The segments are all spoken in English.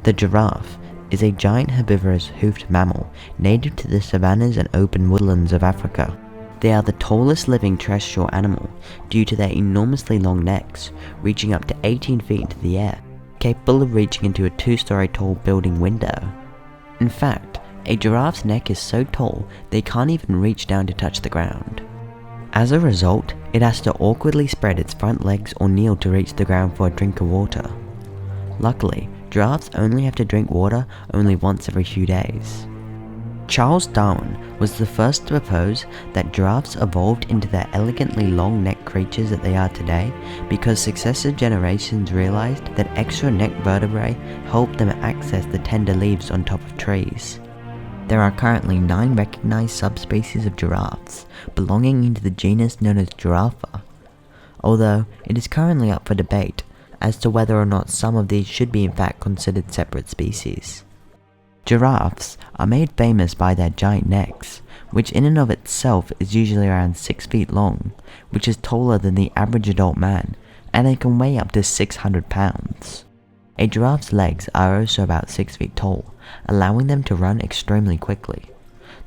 The giraffe is a giant herbivorous hoofed mammal native to the savannahs and open woodlands of Africa. They are the tallest living terrestrial animal due to their enormously long necks, reaching up to 18 feet into the air, capable of reaching into a 2-story tall building window. In fact, a giraffe's neck is so tall they can't even reach down to touch the ground. As a result, it has to awkwardly spread its front legs or kneel to reach the ground for a drink of water. Luckily, giraffes only have to drink water only once every few days. Charles Darwin was the first to propose that giraffes evolved into the elegantly long-necked creatures that they are today because successive generations realized that extra neck vertebrae helped them access the tender leaves on top of trees. There are currently 9 recognized subspecies of giraffes belonging into the genus known as Giraffa, although it is currently up for debate as to whether or not some of these should be in fact considered separate species. Giraffes are made famous by their giant necks, which in and of itself is usually around 6 feet long, which is taller than the average adult man, and they can weigh up to 600 pounds. A giraffe's legs are also about 6 feet tall, allowing them to run extremely quickly.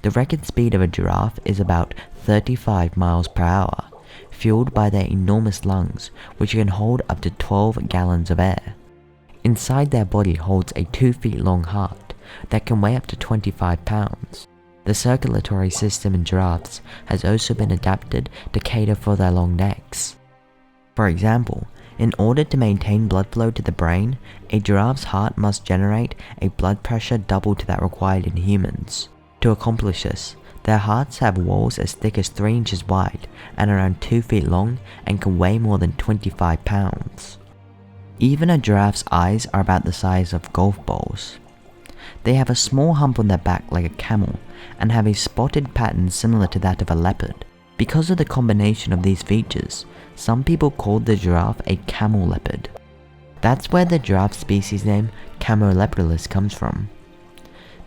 The record speed of a giraffe is about 35 miles per hour, fueled by their enormous lungs, which can hold up to 12 gallons of air. Inside their body holds a 2 feet long heart that can weigh up to 25 pounds. The circulatory system in giraffes has also been adapted to cater for their long necks. For example, in order to maintain blood flow to the brain, a giraffe's heart must generate a blood pressure double to that required in humans. To accomplish this, their hearts have walls as thick as 3 inches wide and around 2 feet long and can weigh more than 25 pounds. Even a giraffe's eyes are about the size of golf balls. They have a small hump on their back like a camel and have a spotted pattern similar to that of a leopard. Because of the combination of these features, some people call the giraffe a camel leopard. That's where the giraffe species name camelopardalis comes from.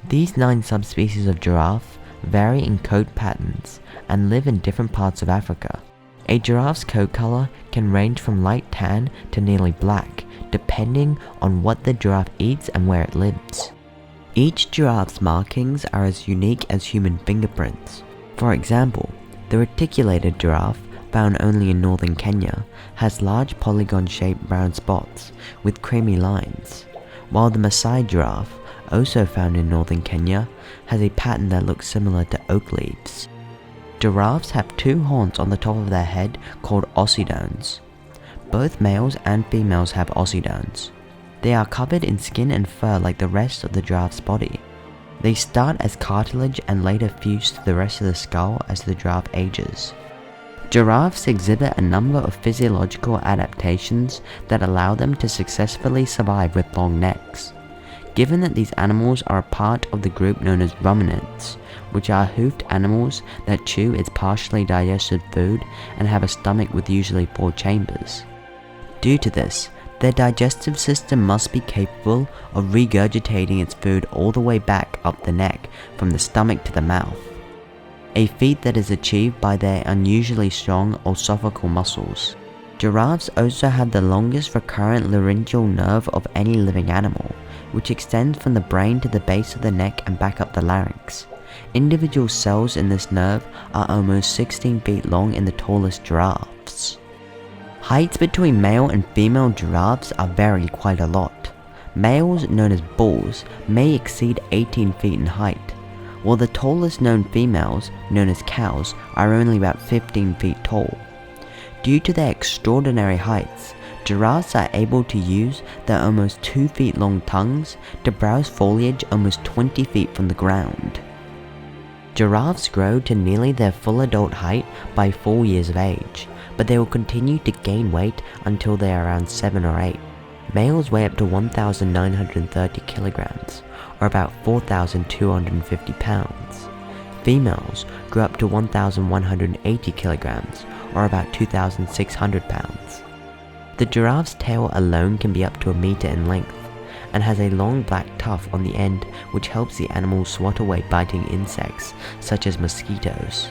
These 9 subspecies of giraffe vary in coat patterns and live in different parts of Africa. A giraffe's coat color can range from light tan to nearly black, depending on what the giraffe eats and where it lives. Each giraffe's markings are as unique as human fingerprints. For example, the reticulated giraffe, found only in northern Kenya, has large polygon-shaped brown spots with creamy lines, while the Maasai giraffe, also found in northern Kenya, has a pattern that looks similar to oak leaves. Giraffes have 2 horns on the top of their head called ossidones. Both males and females have ossidones. They are covered in skin and fur like the rest of the giraffe's body. They start as cartilage and later fuse to the rest of the skull as the giraffe ages. Giraffes exhibit a number of physiological adaptations that allow them to successfully survive with long necks. Given that these animals are a part of the group known as ruminants, which are hoofed animals that chew its partially digested food and have a stomach with usually 4 chambers. Due to this, their digestive system must be capable of regurgitating its food all the way back up the neck from the stomach to the mouth, a feat that is achieved by their unusually strong oesophageal muscles. Giraffes also have the longest recurrent laryngeal nerve of any living animal, which extends from the brain to the base of the neck and back up the larynx. Individual cells in this nerve are almost 16 feet long in the tallest giraffes. Heights between male and female giraffes vary quite a lot. Males, known as bulls, may exceed 18 feet in height, while the tallest known females, known as cows, are only about 15 feet tall. Due to their extraordinary heights, giraffes are able to use their almost 2 feet long tongues to browse foliage almost 20 feet from the ground. Giraffes grow to nearly their full adult height by 4 years of age, but they will continue to gain weight until they are around 7 or 8. Males weigh up to 1,930 kilograms, or about 4,250 pounds. Females grow up to 1,180 kilograms, or about 2,600 pounds. The giraffe's tail alone can be up to 1 meter in length, and has a long black tuft on the end which helps the animal swat away biting insects such as mosquitoes.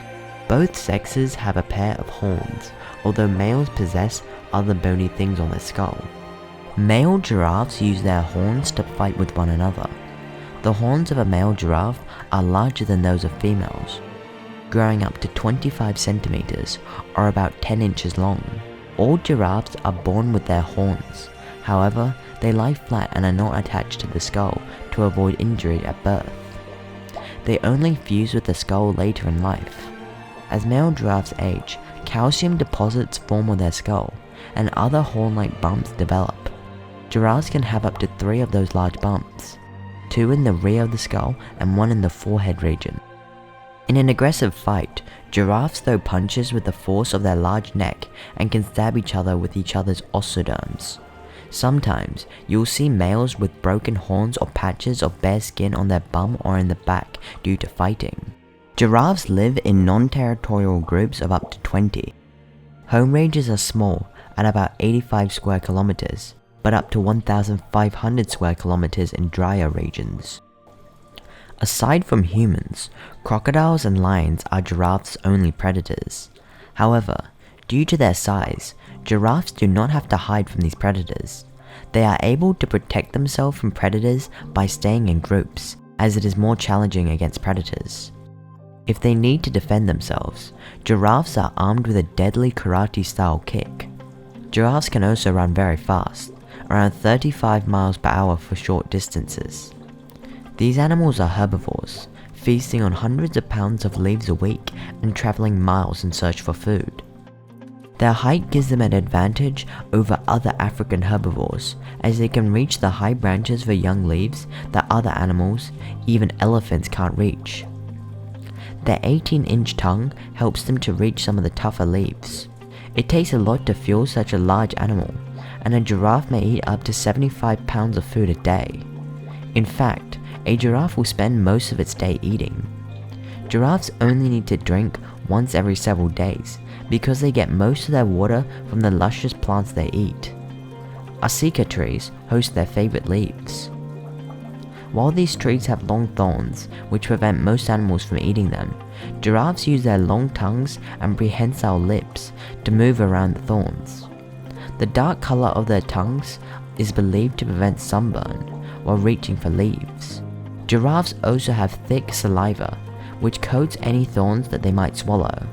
Both sexes have a pair of horns, although males possess other bony things on their skull. Male giraffes use their horns to fight with one another. The horns of a male giraffe are larger than those of females, growing up to 25 centimeters or about 10 inches long. All giraffes are born with their horns. However, they lie flat and are not attached to the skull to avoid injury at birth. They only fuse with the skull later in life. As male giraffes age, calcium deposits form on their skull, and other horn-like bumps develop. Giraffes can have up to 3 of those large bumps, 2 in the rear of the skull and 1 in the forehead region. In an aggressive fight, giraffes throw punches with the force of their large neck and can stab each other with each other's ostoderms. Sometimes, you'll see males with broken horns or patches of bare skin on their bum or in the back due to fighting. Giraffes live in non-territorial groups of up to 20. Home ranges are small, at about 85 square kilometers, but up to 1,500 square kilometers in drier regions. Aside from humans, crocodiles and lions are giraffes' only predators. However, due to their size, giraffes do not have to hide from these predators. They are able to protect themselves from predators by staying in groups, as it is more challenging against predators. If they need to defend themselves, giraffes are armed with a deadly karate-style kick. Giraffes can also run very fast, around 35 miles per hour for short distances. These animals are herbivores, feasting on hundreds of pounds of leaves a week and traveling miles in search for food. Their height gives them an advantage over other African herbivores, as they can reach the high branches for young leaves that other animals, even elephants, can't reach. Their 18-inch tongue helps them to reach some of the tougher leaves. It takes a lot to fuel such a large animal, and a giraffe may eat up to 75 pounds of food a day. In fact, a giraffe will spend most of its day eating. Giraffes only need to drink once every several days because they get most of their water from the luscious plants they eat. Acacia trees host their favorite leaves. While these trees have long thorns, which prevent most animals from eating them, giraffes use their long tongues and prehensile lips to move around the thorns. The dark color of their tongues is believed to prevent sunburn while reaching for leaves. Giraffes also have thick saliva, which coats any thorns that they might swallow.